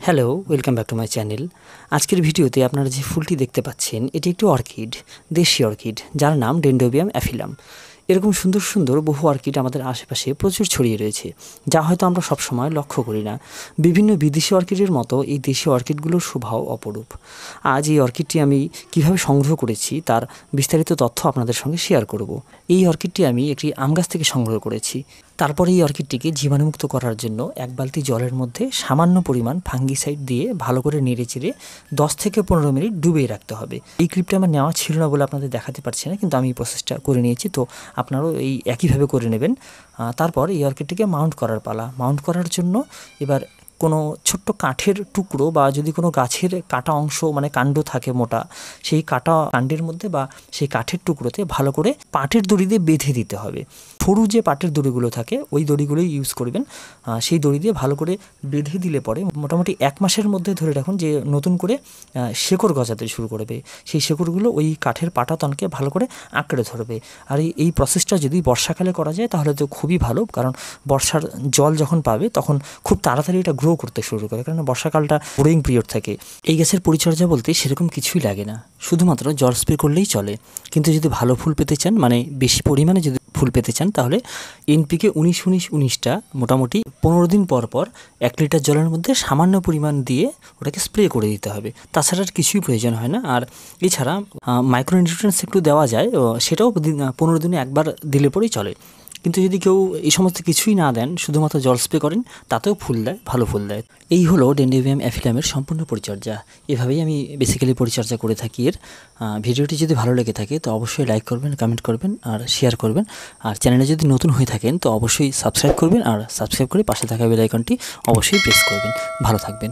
Hello, welcome back to my channel. আজকের ভিডিওতে আপনারা যে ফুলটি দেখতে পাচ্ছেন এটি একটি অর্কিড, দেশি অর্কিড, যার নাম ডেন্ড্রোবিয়াম অ্যাফিলাম। এরকম সুন্দর সুন্দর বহু অর্কিড আমাদের আশেপাশে প্রচুর ছড়িয়ে রয়েছে, যা হয়তো আমরা সবসময় লক্ষ্য করি না। বিভিন্ন বিদেশি অর্কিডের মতো এই দেশি অর্কিডগুলোর শোভাও অপরূপ। আজ এই অর্কিডটি আমি কিভাবে সংগ্রহ করেছি তার বিস্তারিত তথ্য আপনাদের সঙ্গে শেয়ার করব। এই অর্কিডটি আমি একটি আম গাছ থেকে সংগ্রহ করেছি। তারপরে এই অর্কিডটিকে জীবাণুমুক্ত করার জন্য এক বালতি জলের মধ্যে সামান্য পরিমাণ ফাঙ্গিসাইড দিয়ে ভালো করে নেড়েচেড়ে 10 থেকে 15 মিনিট ডুবিয়ে রাখতে হবে। এই ক্লিপটা আমার নেওয়া ছিল না বলে আপনাদের দেখাতে পারছি না, কিন্তু আমি এই প্রসেসটা করে নিয়েছি, তো আপনারাও এই একইভাবে করে নেবেন। তারপর এই অর্কিডটিকে মাউন্ট করার পালা। মাউন্ট করার জন্য এবার কোনো ছোট্ট কাঠের টুকরো বা যদি কোনো গাছের কাটা অংশ মানে কাণ্ড থাকে মোটা, সেই কাটা কাণ্ডের মধ্যে বা সেই কাঠের টুকরোতে ভালো করে পাটের দড়ি দিয়ে বেঁধে দিতে হবে। সরু যে পাটের দড়িগুলো থাকে ওই দড়িগুলোই ইউজ করবেন। সেই দড়ি দিয়ে ভালো করে বেঁধে দিলে পরে মোটামুটি 1 মাসের মধ্যে ধরে রাখুন যে নতুন করে শেকড় গজাতে শুরু করবে। সেই শেকড়গুলো ওই কাঠের পাটাতনকে ভালো করে আঁকড়ে ধরবে। আর এই প্রসেসটা যদি বর্ষাকালে করা যায় তাহলে তো খুবই ভালো, কারণ বর্ষার জল যখন পাবে তখন খুব তাড়াতাড়ি এটা গ্রো করতে শুরু করে, কারণ বর্ষাকালটা গ্রোয়িং পিরিয়ড থাকে। এই গাছের পরিচর্যা বলতে সেরকম কিছুই লাগে না, শুধুমাত্র জল স্প্রে করলেই চলে। কিন্তু যদি ভালো ফুল পেতে চান, মানে বেশি পরিমাণে যদি ফুল পেতে চান, তাহলে এনপিকে 19-19-19টা মোটামুটি 15 দিন পর পর 1 লিটার জলের মধ্যে সামান্য পরিমাণ দিয়ে ওটাকে স্প্রে করে দিতে হবে। তাছাড়া আর কিছুই প্রয়োজন হয় না। আর এছাড়া মাইক্রোনিউট্রিয়েন্টস একটু দেওয়া যায়, সেটাও 15 দিনে একবার দিলে পরেই চলে। কিন্তু যদি কেউ এই সমস্ত কিছুই না দেন, শুধুমাত্র জল স্প্রে করেন, তাতেও ফুল দেয়, ভালো ফুল দেয়। এই হলো ডেন্ড্রোবিয়াম অ্যাফিলামের সম্পূর্ণ পরিচর্যা। এভাবেই আমি বেসিক্যালি পরিচর্যা করে থাকি। এর ভিডিওটি যদি ভালো লেগে থাকে তো অবশ্যই লাইক করবেন, কমেন্ট করবেন আর শেয়ার করবেন। আর চ্যানেলে যদি নতুন হয়ে থাকেন তো অবশ্যই সাবস্ক্রাইব করবেন, আর সাবস্ক্রাইব করে পাশে থাকা বেল আইকনটি অবশ্যই প্রেস করবেন। ভালো থাকবেন।